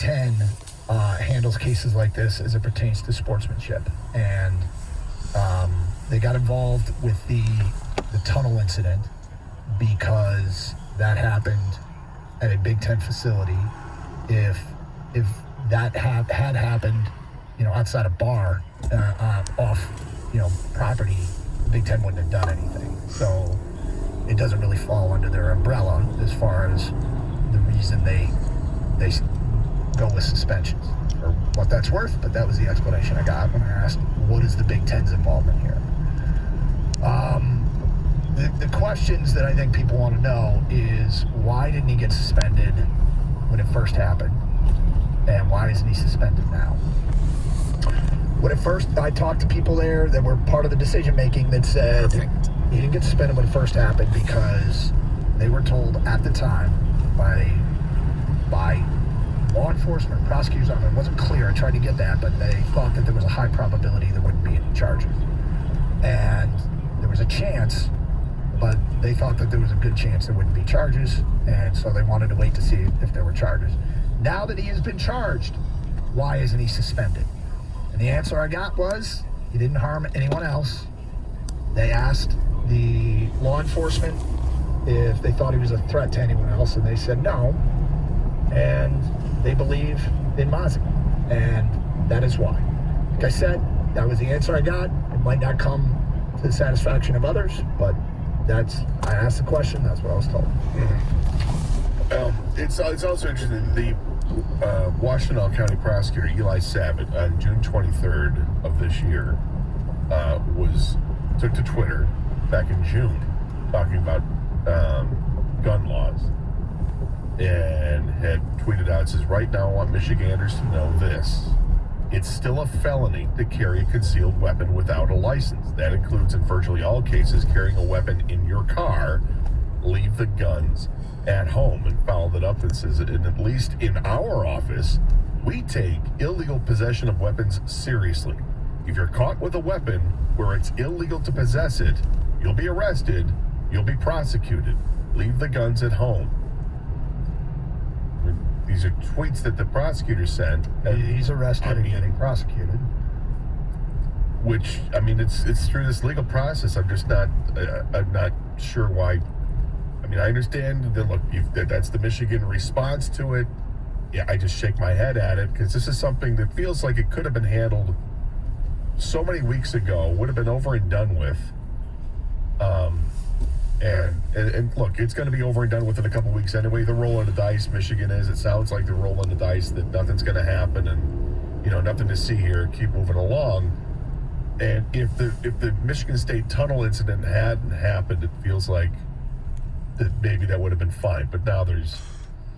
Ten handles cases like this as it pertains to sportsmanship, and they got involved with the tunnel incident because that happened at a Big Ten facility. If that had happened, outside a bar, off, property, Big Ten wouldn't have done anything. So it doesn't really fall under their umbrella as far as the reason they go with suspensions, for what that's worth. But that was the explanation I got when I asked, what is the Big Ten's involvement here? The questions that I think people want to know is, why didn't he get suspended when it first happened? And why isn't he suspended now? When it first, I talked to people there that were part of the decision making that said he didn't get suspended when it first happened because they were told at the time by law enforcement, prosecutors, it wasn't clear, I tried to get that, but they thought that there was a high probability there wouldn't be any charges. And there was a chance, but they thought that there was a good chance there wouldn't be charges, and so they wanted to wait to see if there were charges. Now that he has been charged, why isn't he suspended? And the answer I got was, he didn't harm anyone else. They asked the law enforcement if they thought he was a threat to anyone else, and they said no. And they believe in Mazi, and that is why. Like I said, that was the answer I got. It might not come to the satisfaction of others, but I asked the question, that's what I was told. It's also interesting, the Washtenaw County prosecutor Eli Sabat on June 23rd of this year took to Twitter back in June talking about gun laws, and had tweeted out, says, right now I want Michiganders to know this. It's still a felony to carry a concealed weapon without a license. That includes, in virtually all cases, carrying a weapon in your car. Leave the guns at home. And followed it up and says, and at least in our office, we take illegal possession of weapons seriously. If you're caught with a weapon where it's illegal to possess it, you'll be arrested, you'll be prosecuted. Leave the guns at home. These are tweets that the prosecutor sent. He's arrested and getting prosecuted. Which, it's through this legal process. I'm not sure why. I understand that, look, that's the Michigan response to it. Yeah, I just shake my head at it, because this is something that feels like it could have been handled so many weeks ago, would have been over and done with. And look, it's going to be over and done with in a couple weeks anyway. They're rolling the dice, Michigan is. It sounds like they're rolling the dice that nothing's going to happen, and nothing to see here. Keep moving along. And if the Michigan State tunnel incident hadn't happened, it feels like that maybe that would have been fine. But now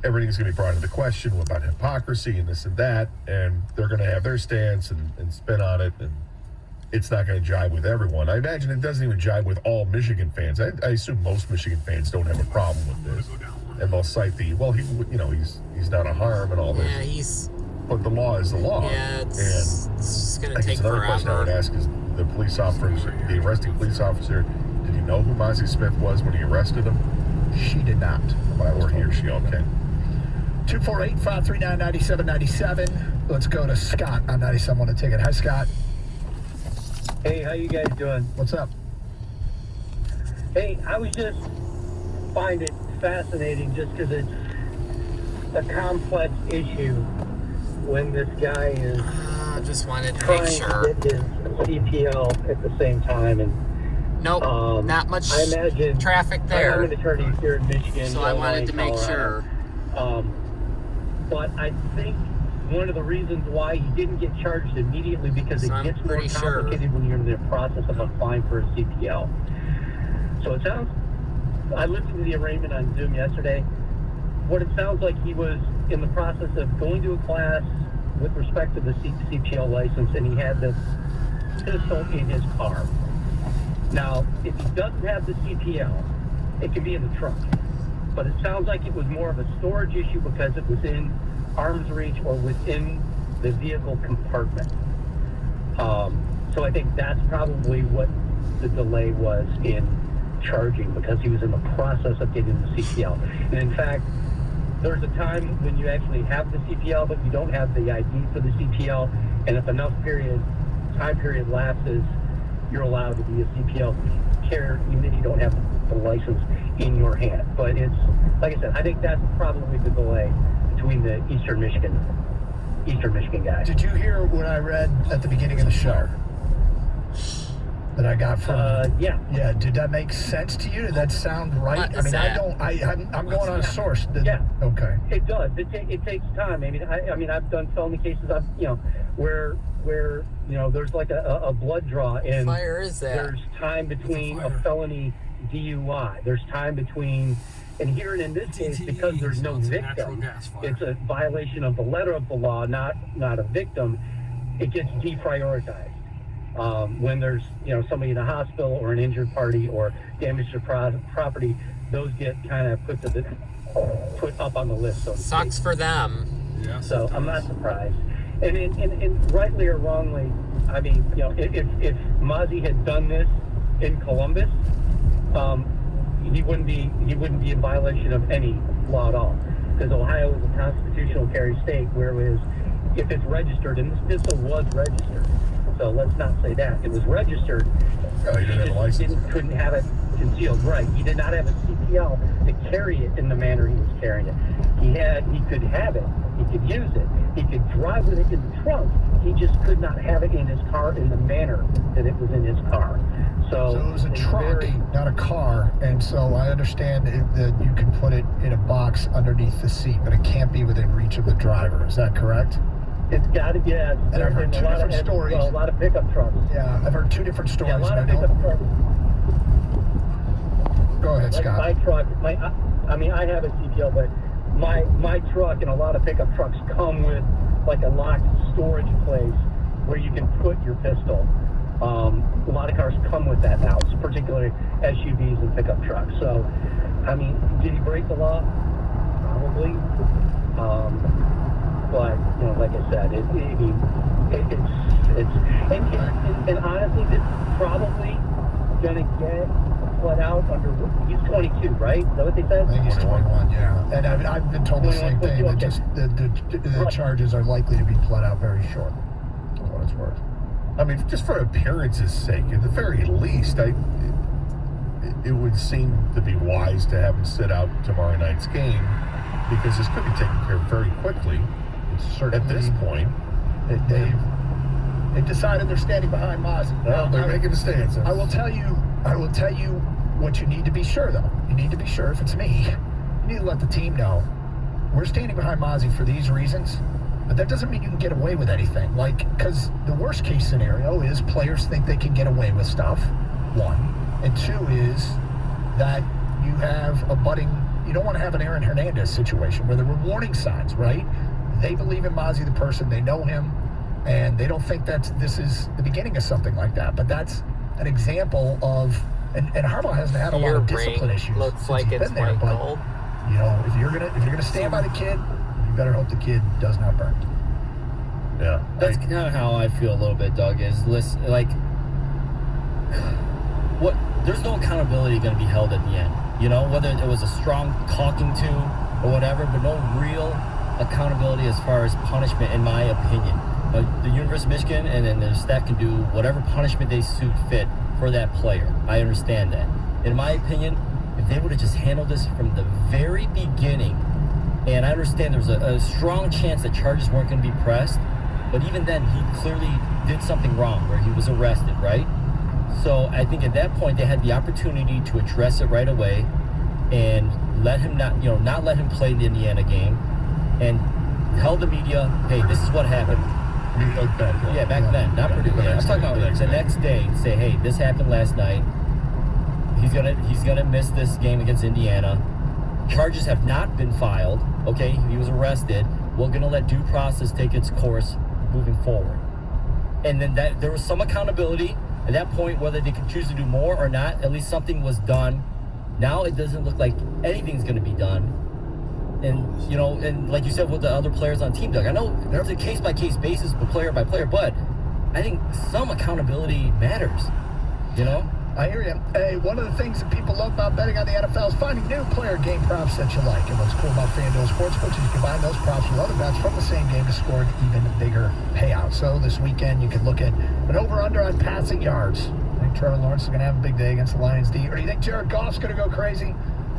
everything's going to be brought into question about hypocrisy and this and that, and they're going to have their stance and spin on it, and it's not going to jive with everyone. I imagine it doesn't even jive with all Michigan fans. I assume most Michigan fans don't have a problem with this, and they'll cite he's not a harm and all this. But the law is the law. Yeah, it's just going to take forever. Another question I would ask is, the arresting police officer, did he know who Mazi Smith was when he arrested him? She did not. Or he or she, okay. 248-539-9797. Let's go to Scott on 97.1 to Ticket. Hi, Scott. Hey, how you guys doing? What's up? Hey, I was just find it fascinating just because it's a complex issue when this guy is just wanted to trying make sure. to get his CPL at the same time. And nope, not much I imagine, traffic there. I'm an attorney here in Michigan. So I wanted to make sure. But I think one of the reasons why he didn't get charged immediately, because it gets more complicated when you're in the process of applying for a CPL. So I listened to the arraignment on Zoom yesterday. What it sounds like, he was in the process of going to a class with respect to the CPL license, and he had this pistol in his car. Now, if he doesn't have the CPL, it can be in the trunk. But it sounds like it was more of a storage issue because it was in arm's reach or within the vehicle compartment. So I think that's probably what the delay was in charging, because he was in the process of getting the CPL. And in fact, there's a time when you actually have the CPL, but you don't have the ID for the CPL, and if enough time period lapses, you're allowed to be a CPL carrier, even if you don't have the license in your hand. But it's, like I said, I think that's probably the delay between the Eastern Michigan guys. Did you hear what I read at the beginning of the show? That I got from yeah. Did that make sense to you? Did that sound right? What I is mean, that? I'm going on a source. Yeah. Okay. It does. It takes time. I mean, I've done felony cases. Where there's like a blood draw, and Fire is that? there's time between a felony DUI. There's time between, and here in this case, because there's no victim, it's a violation of the letter of the law, not a victim. It gets deprioritized. When there's somebody in a hospital or an injured party or damage to property, those get kind of put up on the list. So Sucks for them. Yes, so I'm not surprised. And rightly or wrongly, I mean, if Mozzie had done this in Columbus, he wouldn't be in violation of any law at all, because Ohio is a constitutional carry state, whereas if it's registered, and this pistol was registered, so let's not say that it was registered. No, he didn't have a license. Couldn't have it concealed, right? He did not have a CPL to carry it in the manner he was carrying it. He could have it. He could use it. He could drive with it in the trunk. He just could not have it in his car in the manner that it was in his car. So it was a truck, not a car, and so I understand that you can put it in a box underneath the seat, but it can't be within reach of the driver. Is that correct? It's got to be. Yeah, and I've heard two different stories. Well, a lot of pickup trucks. Yeah, I've heard two different stories. Yeah, a lot of pickup trucks. Go ahead, Scott. My truck, I have a CPL, but my truck and a lot of pickup trucks come with like a locked storage place where you can put your pistol. A lot of cars come with that now, particularly SUVs and pickup trucks. So, I mean, did he break the law? Probably. But like I said, it's and honestly, this is probably gonna get let out under. He's 22, right? Is that what they said? I think he's 21. Yeah, and I've been told the same thing. That okay. just the charges are likely to be pled out very short. For what it's worth. I mean, just for appearance's sake, at the very least, it would seem to be wise to have him sit out tomorrow night's game, because this could be taken care of very quickly. At this point, they've decided they're standing behind Mozzie. Well, they're making a stance. I will tell you what you need to be sure, though. You need to be sure, if it's me, you need to let the team know we're standing behind Mozzie for these reasons. But that doesn't mean you can get away with anything. Because the worst case scenario is players think they can get away with stuff, one. And two is that you have you don't want to have an Aaron Hernandez situation where there were warning signs, right? They believe in Mozzie the person, they know him, and they don't think that this is the beginning of something like that. But that's an example of, and Harbaugh hasn't had a lot of discipline issues. Looks like it's been there, white gold. But if you're gonna stand by the kid, you better hope the kid does not burn. Yeah. That's kind of how I feel a little bit, Doug, is there's no accountability going to be held at the end. Whether it was a strong talking to or whatever, but no real accountability as far as punishment, in my opinion. The University of Michigan and then their staff can do whatever punishment they see fit for that player. I understand that. In my opinion, if they would have just handled this from the very beginning, and I understand there's a strong chance that charges weren't going to be pressed, but even then, he clearly did something wrong where he was arrested, right? So I think at that point, they had the opportunity to address it right away and let him not let him play the Indiana game, and tell the media, hey, this is what happened. Back then, not Purdue. Yeah, I'm talking about the next day. Say, hey, this happened last night. He's gonna miss this game against Indiana. Charges have not been filed. Okay, he was arrested. We're gonna let due process take its course moving forward. And then there was some accountability at that point, whether they could choose to do more or not. At least something was done. Now it doesn't look like anything's gonna be done. And and like you said with the other players on team, Doug, I know it's a case-by-case basis, player by player, but I think some accountability matters. I hear you. Hey, one of the things that people love about betting on the NFL is finding new player game props that you like. And what's cool about FanDuel Sportsbook is you combine those props with other bets from the same game to score an even bigger payout. So this weekend you can look at an over-under on passing yards. I think Trevor Lawrence is going to have a big day against the Lions D. Or do you think Jared Goff's going to go crazy?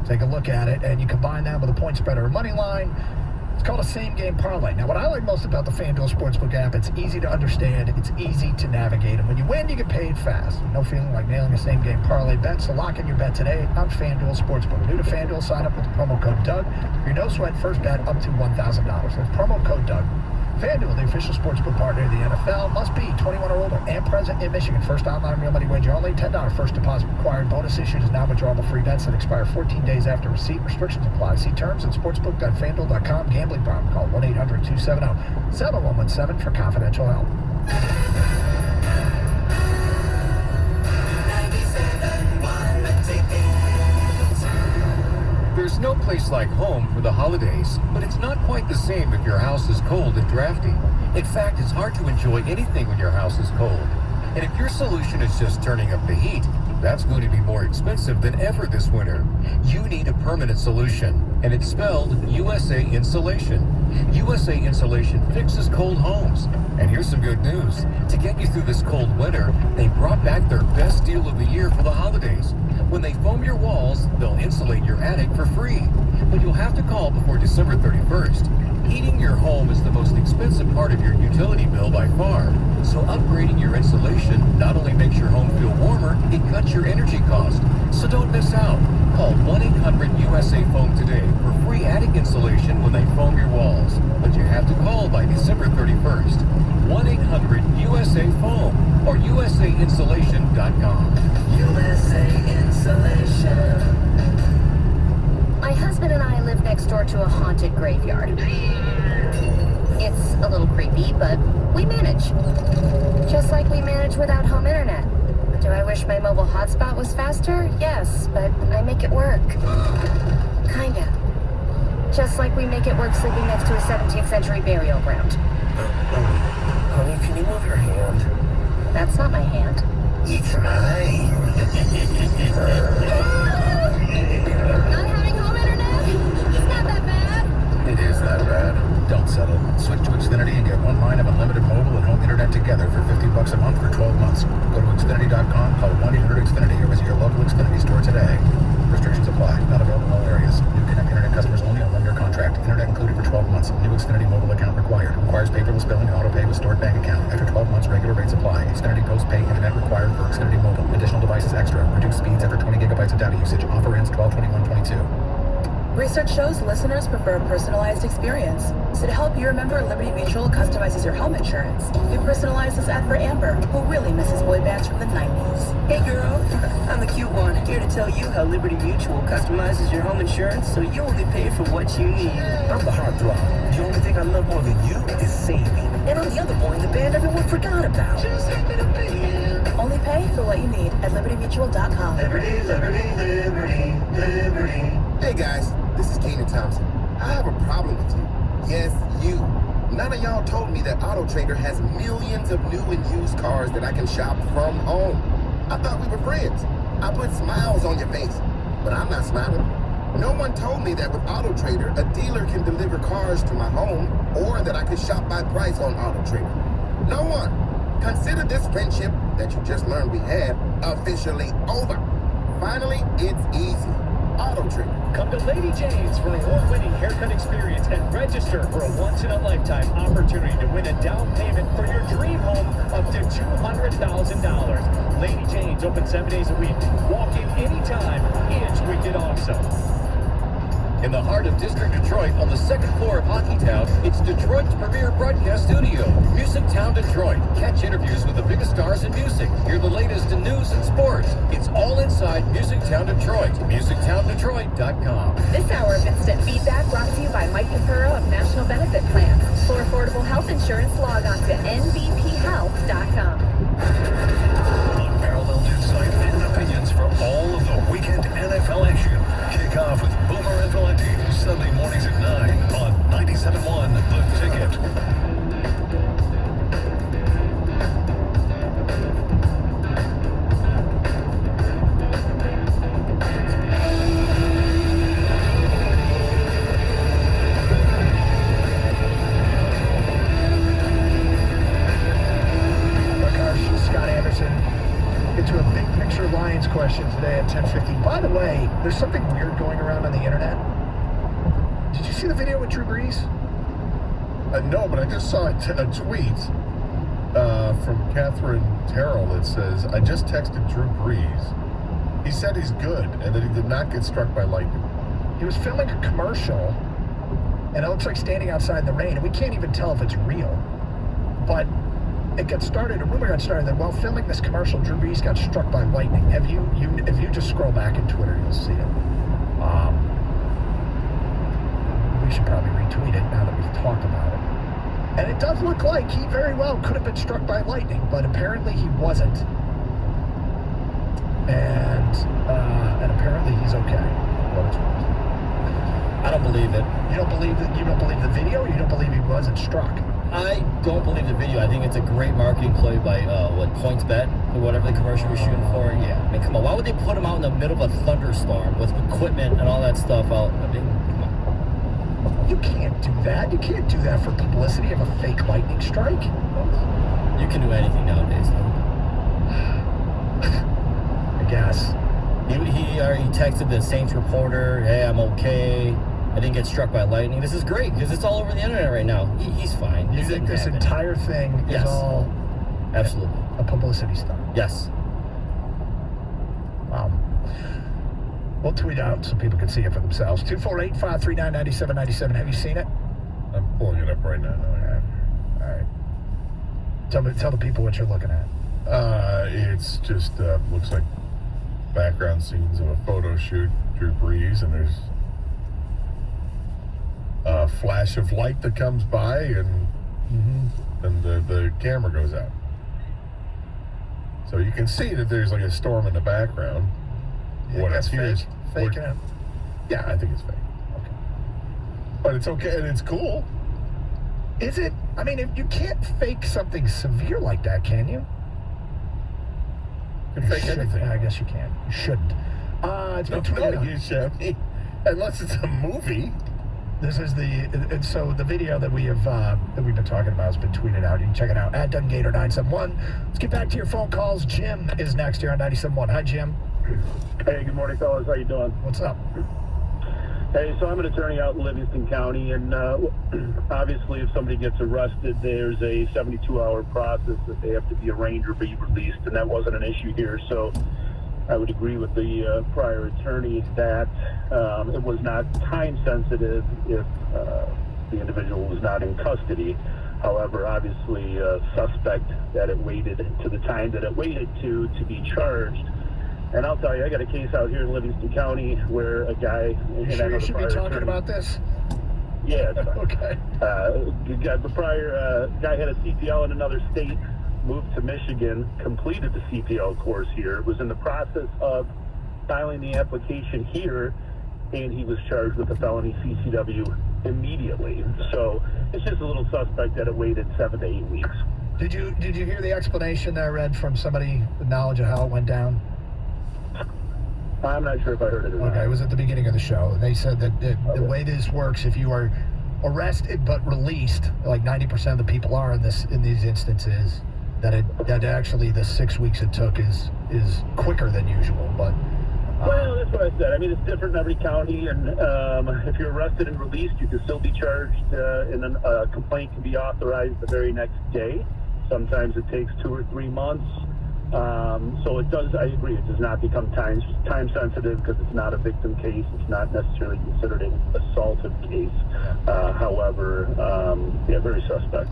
Take a look at it, and you combine that with a point spread or a money line. It's called a same-game parlay. Now, what I like most about the FanDuel Sportsbook app, it's easy to understand, it's easy to navigate, and when you win, you get paid fast. No feeling like nailing a same-game parlay bet, so lock in your bet today on FanDuel Sportsbook. New to FanDuel, sign up with the promo code Doug. Your no-sweat first bet up to $1,000. That's promo code Doug. FanDuel, the official sportsbook partner of the NFL, must be 21 or older and present in Michigan. First online real money wager only. $10 first deposit required. Bonus issued is non-withdrawable free bets that expire 14 days after receipt. Restrictions apply. See terms at sportsbook.fanduel.com. Gambling problem. Call 1-800-270-7117 for confidential help. There's no place like home for the holidays, but it's not quite the same if your house is cold and drafty. In fact, it's hard to enjoy anything when your house is cold. And if your solution is just turning up the heat, that's going to be more expensive than ever this winter. You need a permanent solution, and it's spelled USA Insulation. USA Insulation fixes cold homes. And here's some good news. To get you through this cold winter, they brought back their best deal of the year for the holidays. When they foam your walls, they'll insulate your attic for free. But you'll have to call before December 31st. Heating your home is the most expensive part of your utility bill by far. So upgrading your insulation not only makes your home feel warmer, it cuts your energy cost. So don't miss out. Call 1-800-USA-FOAM today for free attic insulation when they foam your walls. But you have to call by December 31st. 1-800-USA-FOAM or USAinsulation.com. USA Insulation. My husband and I live next door to a haunted graveyard. It's a little creepy, but we manage. Just like we manage without home internet. Do I wish my mobile hotspot was faster? Yes, but I make it work. Kinda. Just like we make it work sleeping next to a 17th century burial ground. Honey, can you move your hand? That's not my hand. It's mine. Not having home internet? It's not that bad. It is that bad. Don't settle. Switch to Xfinity and get one line of unlimited mobile and home internet together for $50 a month for 12 months. Go to Xfinity.com, call 1-800-XFINITY, or visit your local Xfinity store today. Restrictions apply. Not available in all areas. New Connect Internet customers only on one-year contract. Internet included for 12 months. New Xfinity mobile account required. Requires paperless billing and auto pay with stored bank account. After 12 months, regular rates apply. Xfinity post-pay internet required for Xfinity mobile. Additional devices extra. Reduced speeds after 20 gigabytes of data usage. Offer ends 12/21/22. Research shows listeners prefer a personalized experience. So to help you remember, Liberty Mutual customizes your home insurance. We personalized this ad for Amber, who really misses boy bands from the 90s. Hey girl, I'm the cute one, here to tell you how Liberty Mutual customizes your home insurance so you only pay for what you need. I'm the heartthrob. The only thing I love more than you is saving. And I'm the other boy in the band everyone forgot about. Just happy to be here. Only pay for what you need at libertymutual.com. Liberty, liberty, liberty, liberty. Hey guys, this is Keenan Thompson. I have a problem with you. Yes, you. None of y'all told me that AutoTrader has millions of new and used cars that I can shop from home. I thought we were friends. I put smiles on your face, but I'm not smiling. No one told me that with AutoTrader, a dealer can deliver cars to my home or that I could shop by price on AutoTrader. No one. Consider this friendship that you just learned we had officially over. Finally, it's easy. AutoTrader. Come to Lady Jane's for an award-winning haircut experience and register for a once-in-a-lifetime opportunity to win a down payment for your dream home up to $200,000. Lady Jane's open 7 days a week. Walk in anytime. It's wicked awesome. In the heart of District Detroit, on the second floor of Hockeytown, it's Detroit's premier broadcast studio, Music Town Detroit. Catch interviews with the biggest stars in music. Hear the latest in news and sports. It's all inside Music Town Detroit. MusicTownDetroit.com. This hour of instant feedback brought to you by Mike Capurro of National Benefit Plans. For affordable health insurance, log on to nbphealth.com. Unparalleled insight and opinions for all of the weekend NFL action. Kick off with Boomer and Valenti, Sunday mornings at 9 on 97.1 The Ticket. question today at 10:50. By the way, there's something weird going around on the internet. Did you see the video with Drew Brees? No, but I just saw a tweet from Catherine Terrell that says, I just texted Drew Brees. He said he's good and that he did not get struck by lightning. He was filming a commercial, and it looks like standing outside in the rain, and we can't even tell if it's real. But a rumor got started that while filming this commercial, Drew Brees got struck by lightning. If you just scroll back in Twitter, you'll see it. We should probably retweet it now that we've talked about it. And it does look like he very well could have been struck by lightning, but apparently he wasn't. And apparently he's okay. What it's worth. I don't believe it. You don't believe the video, or you don't believe he wasn't struck? I don't believe the video. I think it's a great marketing play by PointsBet or whatever the commercial was shooting for. Yeah, I mean, come on. Why would they put him out in the middle of a thunderstorm with equipment and all that stuff out? I mean, come on. You can't do that. You can't do that for publicity of a fake lightning strike. You can do anything nowadays, though. I guess. He texted the Saints reporter, "Hey, I'm okay. I didn't get struck by lightning." This is great because it's all over the internet right now. He's fine. You think this entire thing is all absolutely a publicity stunt? Yes. We'll tweet out so people can see it for themselves. 248-539-9797. Have you seen it? I'm pulling it up right now. All right. Tell the people what you're looking at. It's just looks like background scenes of a photo shoot, Drew Brees, and there's a flash of light that comes by, and the camera goes out. So you can see that there's like a storm in the background. What that's appears fake. Yeah, I think it's fake. Okay. But it's okay, and it's cool. Is it? I mean, if you can't fake something severe like that, can you? You can fake anything. I guess you can. You shouldn't. It's been tweeted out. You should. Unless it's a movie. This is the video that we've been talking about has been tweeted out. You can check it out at DunGator971. Let's get back to your phone calls. Jim is next here on 97.1. Hi, Jim. Hey, good morning, fellas. How you doing? What's up? Hey, so I'm an attorney out in Livingston County, and obviously if somebody gets arrested, there's a 72-hour process that they have to be arraigned or be released, and that wasn't an issue here. So I would agree with the prior attorney that it was not time sensitive if the individual was not in custody. However, obviously, suspect that it waited to the time that it waited to be charged. And I'll tell you, I got a case out here in Livingston County where a guy... You sure you should be talking about this? Yeah. Okay. The prior guy had a CPL in another state, moved to Michigan, completed the CPL course here, was in the process of filing the application here, and he was charged with a felony CCW immediately. So it's just a little suspect that it waited 7 to 8 weeks. Did you hear the explanation that I read from somebody with knowledge of how it went down? I'm not sure if I heard it or not. Okay, it was at the beginning of the show. They said that the way this works, if you are arrested but released, like 90% of the people are in these instances, that actually the 6 weeks it took is quicker than usual. But well, that's what I said. I mean, it's different in every county, and if you're arrested and released, you can still be charged, and then a complaint can be authorized the very next day. Sometimes it takes 2 or 3 months. So it does, I agree, it does not become time sensitive because it's not a victim case. It's not necessarily considered an assaultive case. However, very suspect.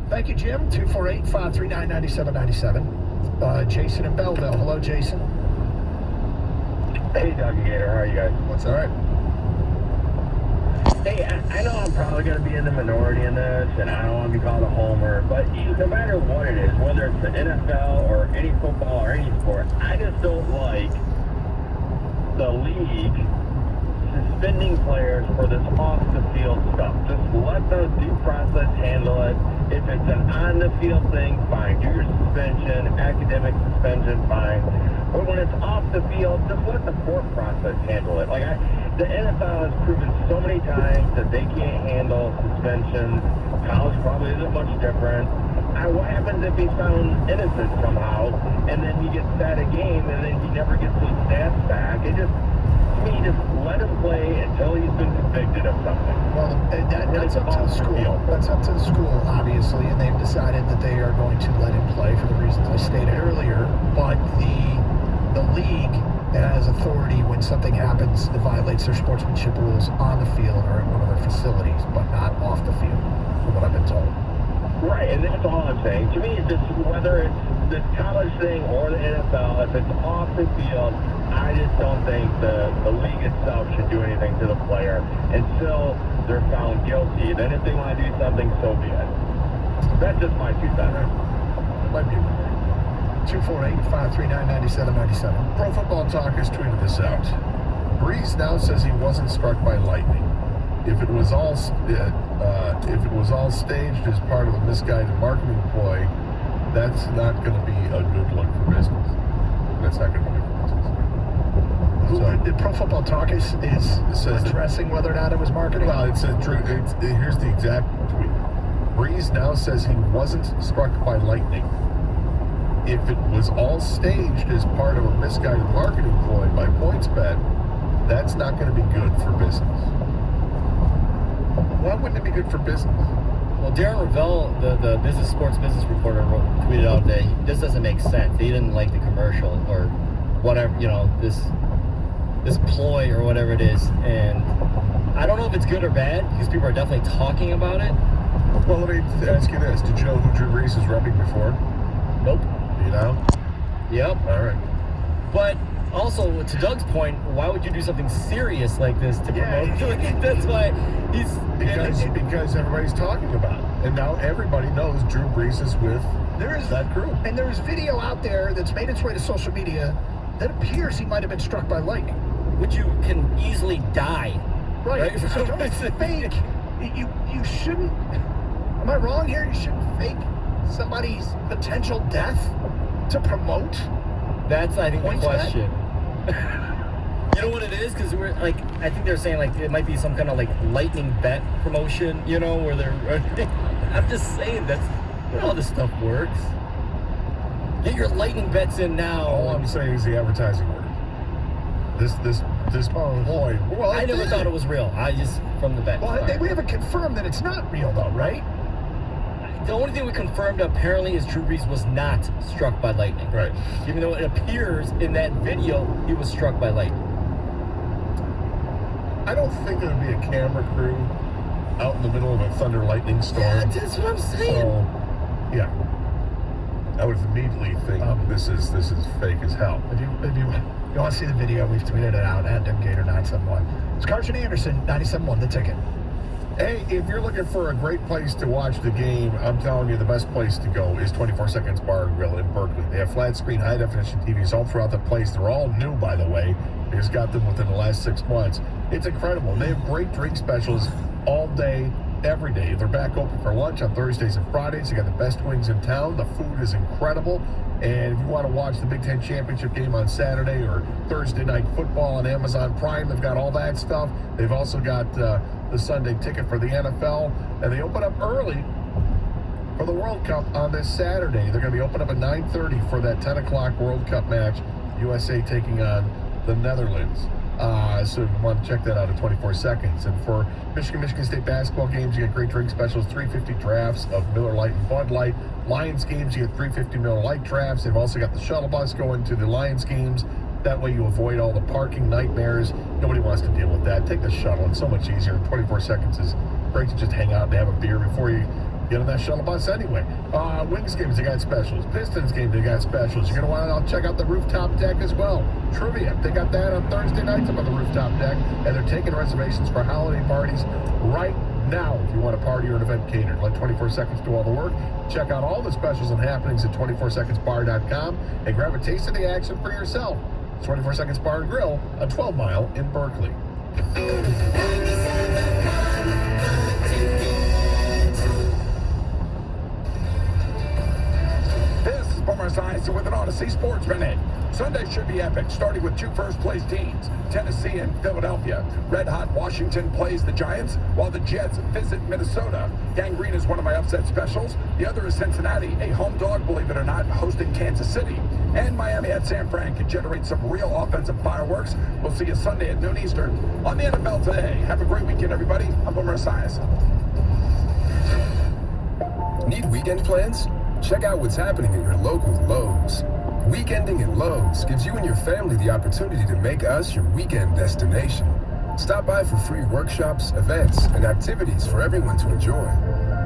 Thank you, Jim. 248-539-9797. Jason in Belleville. Hello, Jason. Hey, Doug and Gator. How are you guys? What's all right? Hey, I know I'm probably going to be in the minority in this, and I don't want to be called a homer, but no matter what it is, whether it's the NFL or any football or any sport, I just don't like the league suspending players for this off-the-field stuff. Just let the due process handle it. If it's an on-the-field thing, fine. Do your suspension, academic suspension, fine. But when it's off the field, just let the court process handle it. The NFL has proven so many times that they can't handle suspensions. College probably isn't much different. what happens if he's found innocent somehow, and then he gets set a game, and then he never gets those stats back? It just, to me, just let him play until he's been convicted of something. Well, that's up to the school. That's up to the school, obviously, and they've decided that they are going to let him play for the reasons I stated earlier. But the league has authority when something happens that violates their sportsmanship rules on the field or at one of their facilities, but not off the field, from what I've been told. Right, and that's all I'm saying. To me, it's just whether it's the college thing or the NFL, if it's off the field, I just don't think the league itself should do anything to the player until they're found guilty. Then if they want to do something, so be it. That's just my 2 cents. Might be 248-539-9797. Pro Football Talk has tweeted this out. Breeze now says he wasn't struck by lightning. If it was all staged as part of a misguided marketing ploy, that's not going to be a good look for business. That's not going to be good for business. The Pro Football Talk is addressing whether or not it was marketing? Well, here's the exact tweet. Breeze now says he wasn't struck by lightning. If it was all staged as part of a misguided marketing ploy by PointsBet, that's not going to be good for business. Why wouldn't it be good for business? Well, Darren Ravel, the sports business reporter, tweeted out that this doesn't make sense. He didn't like the commercial or whatever, this ploy or whatever it is. And I don't know if it's good or bad because people are definitely talking about it. Well, let me ask you this. Did you know who Drew Brees was repping before? Nope. You know? Yep. All right. But also, to Doug's point, why would you do something serious like this to promote? That's why because everybody's talking about it. And now everybody knows Drew Brees is with that crew. And there's video out there that's made its way to social media that appears he might have been struck by lightning. Which you can easily die. Right? So don't fake. You shouldn't. Am I wrong here? You shouldn't fake somebody's potential death to promote? That's, I think, the PointsBet? question. You know what it is? Because we're I think they're saying it might be some kind of lightning bet promotion, where they're. I'm just saying that's how this stuff works. Get your lightning bets in now. All I'm saying is the advertising word. This ploy. Well, I never thought it was real. I just from the bet. Well, we haven't confirmed that it's not real, though, right? The only thing we confirmed apparently is Drew Brees was not struck by lightning. Right. Even though it appears in that video he was struck by lightning. I don't think there would be a camera crew out in the middle of a thunder lightning storm. Yeah, that's what I'm saying. So, yeah. I would immediately think this is fake as hell. If you want to see the video, we've tweeted it out at DimGator971. It's Carson Anderson, 97.1 The Ticket. Hey, if you're looking for a great place to watch the game, I'm telling you the best place to go is 24 Seconds Bar and Grill in Berkeley. They have flat screen, high definition TVs all throughout the place. They're all new, by the way. They just got them within the last 6 months. It's incredible. They have great drink specials all day, every day. They're back open for lunch on Thursdays and Fridays. They got the best wings in town. The food is incredible. And if you want to watch the Big Ten Championship game on Saturday or Thursday Night Football on Amazon Prime, they've got all that stuff. They've also got the Sunday ticket for the NFL. And they open up early for the World Cup on this Saturday. They're going to be open up at 9:30 for that 10 o'clock World Cup match. USA taking on the Netherlands. So if you want to check that out at 24 Seconds. And for Michigan State basketball games, you get great drink specials, 350 drafts of Miller Lite and Bud Light. Lions games, you get 350 Miller Lite drafts. They've also got the shuttle bus going to the Lions games. That way you avoid all the parking nightmares. Nobody wants to deal with that. Take the shuttle. It's so much easier. 24 Seconds is great to just hang out and have a beer before you get on that shuttle bus anyway. Wings games, they got specials. Pistons games, they got specials. You're going to want to check out the rooftop deck as well. Trivia, they got that on Thursday nights up on the rooftop deck. And they're taking reservations for holiday parties right now if you want a party or an event catered. Let 24 Seconds do all the work. Check out all the specials and happenings at 24secondsbar.com and grab a taste of the action for yourself. 24 Seconds Bar and Grill, a 12 Mile in Berkeley. This is Boomer Esiason with an Odyssey Sports Minute. Sunday should be epic, starting with two first-place teams, Tennessee and Philadelphia. Red Hot Washington plays the Giants, while the Jets visit Minnesota. Gangrene is one of my upset specials. The other is Cincinnati, a home dog, believe it or not, hosting Kansas City. And Miami at San Fran can generate some real offensive fireworks. We'll see you Sunday at noon Eastern on the NFL Today. Have a great weekend, everybody. I'm Boomer Esiason. Need weekend plans? Check out what's happening at your local Lowe's. Weekending at Lowe's gives you and your family the opportunity to make us your weekend destination. Stop by for free workshops, events, and activities for everyone to enjoy.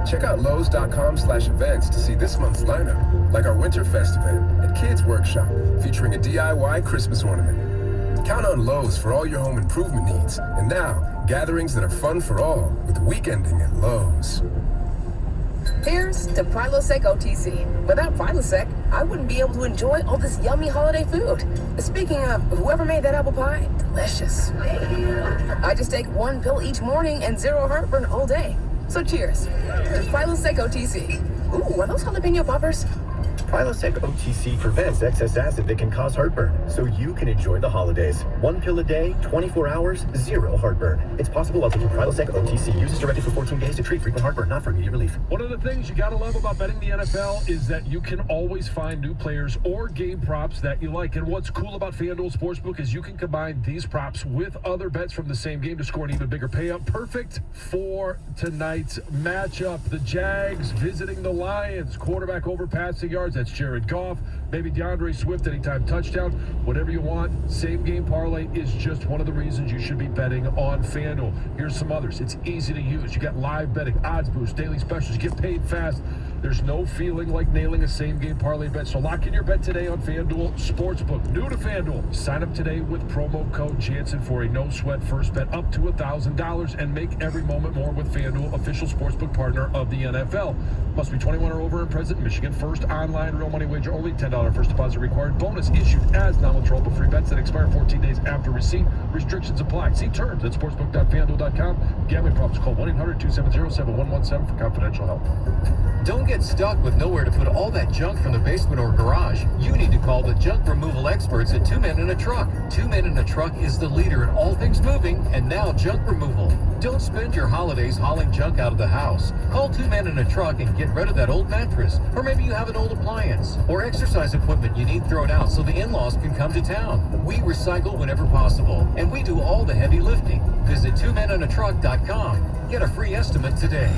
Check out Lowe's.com/events to see this month's lineup, like our Winterfest event and Kids Workshop featuring a DIY Christmas ornament. Count on Lowe's for all your home improvement needs, and now, gatherings that are fun for all with Weekending at Lowe's. Here's to Prilosec OTC. Without Prilosec, I wouldn't be able to enjoy all this yummy holiday food. Speaking of, whoever made that apple pie, delicious. I just take one pill each morning and zero heartburn all day. So cheers to Prilosec OTC. Ooh, are those jalapeno poppers? Prilosec OTC prevents excess acid that can cause heartburn, so you can enjoy the holidays. One pill a day, 24 hours, zero heartburn. It's possible while taking Prilosec OTC. Uses directed for 14 days to treat frequent heartburn, not for immediate relief. One of the things you gotta love about betting the NFL is that you can always find new players or game props that you like. And what's cool about FanDuel Sportsbook is you can combine these props with other bets from the same game to score an even bigger payout. Perfect for tonight's matchup. The Jags visiting the Lions. Quarterback over passing yards. That's Jared Goff. Maybe DeAndre Swift, anytime touchdown. Whatever you want. Same game parlay is just one of the reasons you should be betting on FanDuel. Here's some others. It's easy to use. You got live betting, odds boost, daily specials. You get paid fast. There's no feeling like nailing a same game parlay bet. So lock in your bet today on FanDuel Sportsbook. New to FanDuel. Sign up today with promo code Jansen for a no sweat first bet up to $1,000 and make every moment more with FanDuel, official sportsbook partner of the NFL. Must be 21 or over and present in Michigan. First online real money wager only. $10 first deposit required. Bonus issued as non-withdrawable free bets that expire 14 days after receipt. Restrictions apply. See terms at sportsbook.fanduel.com. Gambling problems, call 1-800-270-7117 for confidential help. Don't get stuck with nowhere to put all that junk from the basement or garage. You need to call the junk removal experts at 2 Men in a Truck. 2 Men in a Truck is the leader in all things moving and now junk removal. Don't spend your holidays hauling junk out of the house. Call 2 Men in a Truck and get rid of that old mattress. Or maybe you have an old appliance or exercise equipment you need thrown out so the in-laws can come to town. We recycle whenever possible, and we do all the heavy lifting. Visit 2meninatruck.com. Get a free estimate today.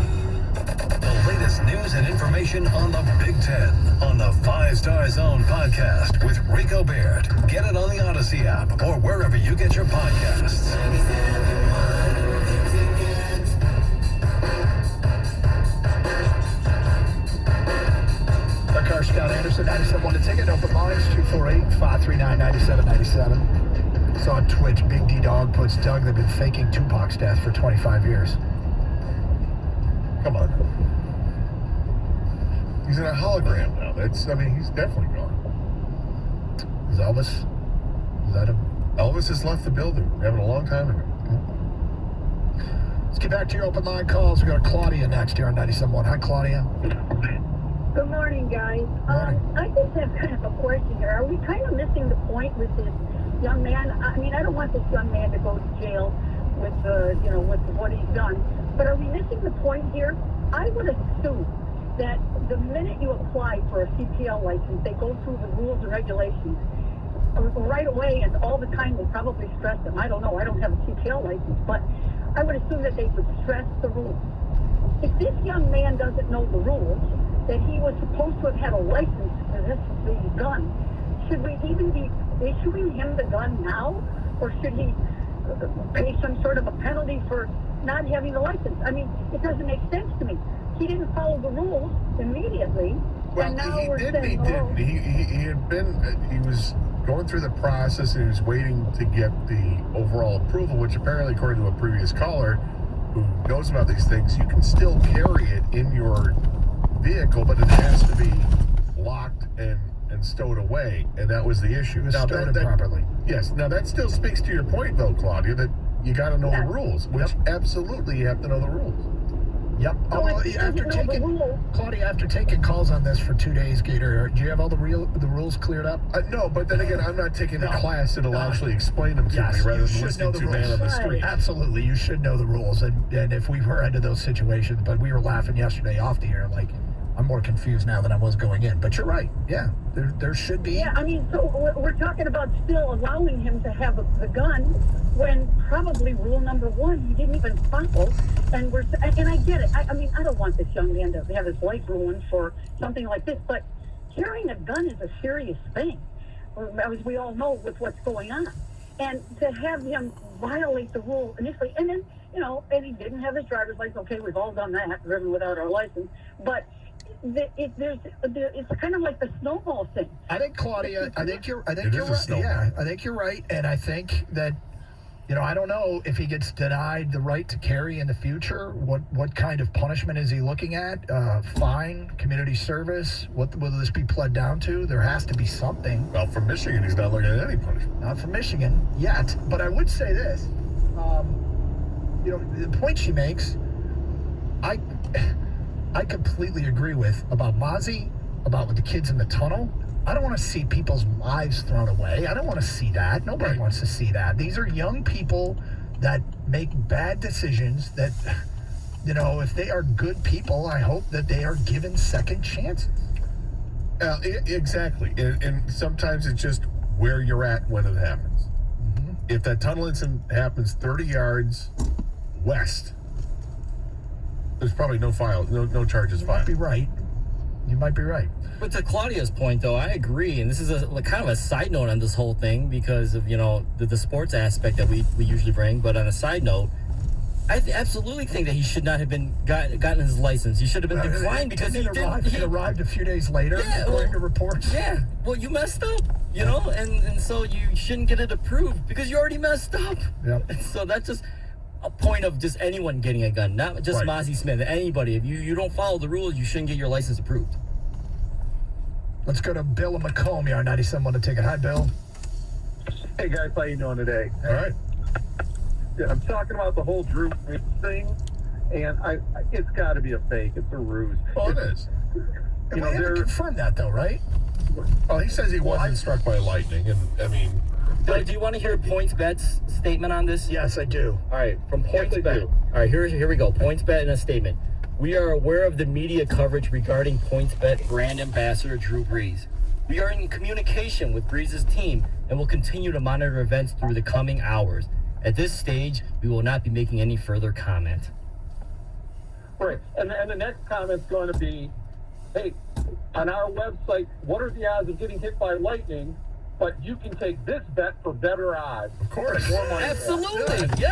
The latest news and information on the Big Ten on the 5 Star Zone podcast with Rico Baird. Get it on the Odyssey app or wherever you get your podcasts. Our car, Scott Anderson, 97.1 The Ticket. Open lines, 248-539-9797. Saw on Twitch, Big D Dog puts Doug, they've been faking Tupac's death for 25 years. Come on. He's in a hologram now. He's definitely gone. Is Elvis? Is that him? Elvis has left the building. Having a long time ago. Let's get back to your open line calls. We got Claudia next here on 97.1. Hi, Claudia. Good morning, guys. I just have kind of a question here. Are we kind of missing the point with this young man? I mean, I don't want this young man to go to jail with, with what he's done. But are we missing the point here? I would assume that the minute you apply for a CPL license, they go through the rules and regulations right away, and all the time they probably stress them. I don't know. I don't have a CPL license, but I would assume that they would stress the rules. If this young man doesn't know the rules, that he was supposed to have had a license for this gun, should we even be issuing him the gun now, or should he pay some sort of a penalty for not having the license? I mean, it doesn't make sense to me. He didn't follow the rules immediately, and now we're saying, he was going through the process and he was waiting to get the overall approval, which apparently, according to a previous caller who knows about these things, you can still carry it in your vehicle, but it has to be locked and stowed away, and that was the issue. Now, stowed improperly. Yes. Now, that still speaks to your point, though, Claudia, that you got to know the rules, which absolutely you have to know the rules. Yep. Claudia, after taking calls on this for 2 days, Gator, do you have all the rules cleared up? No, but then again, I'm not taking a class that'll actually explain them to me rather than listening to man on the street. Absolutely, you should know the rules. And if we were into those situations, but we were laughing yesterday off the air, like, I'm more confused now than I was going in. But you're right. Yeah, there should be. Yeah, I mean, so we're talking about still allowing him to have the gun when probably rule number 1 he didn't even follow. And I get it. I mean, I don't want this young man to have his life ruined for something like this, but carrying a gun is a serious thing, as we all know with what's going on. And to have him violate the rule initially, and then, and he didn't have his driver's license. Okay, we've all done that, driven without our license. But it's kind of like the snowball thing. I think, Claudia, I think you're right. Yeah, I think you're right, and I think that, I don't know if he gets denied the right to carry in the future. What kind of punishment is he looking at? Fine, community service. What will this be pled down to? There has to be something. Well, from Michigan, he's not looking at any punishment. Not from Michigan yet, but I would say this. The point she makes, I completely agree with about Mozzie, about with the kids in the tunnel. I don't want to see people's lives thrown away. I don't want to see that. Nobody wants to see that. These are young people that make bad decisions that, if they are good people, I hope that they are given second chances. Exactly. And sometimes it's just where you're at when it happens. Mm-hmm. If that tunnel incident happens 30 yards west, there's probably no charges filed. You might be right. But to Claudia's point, though, I agree, and this is kind of a side note on this whole thing because of the sports aspect that we usually bring. But on a side note, I absolutely think that he should not have been gotten his license. He should have been declined because he arrived a few days later, according to reports. Yeah, well, you messed up, and so you shouldn't get it approved because you already messed up. Yep. And so that's just a point of just anyone getting a gun, not just Mozzie Smith. Anybody, if you don't follow the rules, you shouldn't get your license approved. Let's go to Bill and Macomb. You're 97 to take it. Hi, Bill. Hey, guys. How you doing today? All right. Yeah, I'm talking about the whole Drew thing, and it's got to be a fake. It's a ruse. Oh, it is. We haven't confirmed that, though, right? Oh, he says he wasn't struck by lightning, and I mean... Bill, do you want to hear PointsBet's statement on this? Yes, I do. All right, from PointsBet. All right, here we go. PointsBet in a statement. We are aware of the media coverage regarding PointsBet brand ambassador Drew Brees. We are in communication with Brees' team and will continue to monitor events through the coming hours. At this stage, we will not be making any further comment. Right, and the next comment's going to be, hey, on our website, what are the odds of getting hit by lightning? But you can take this bet for better odds. Of course. More money. Absolutely. Yeah.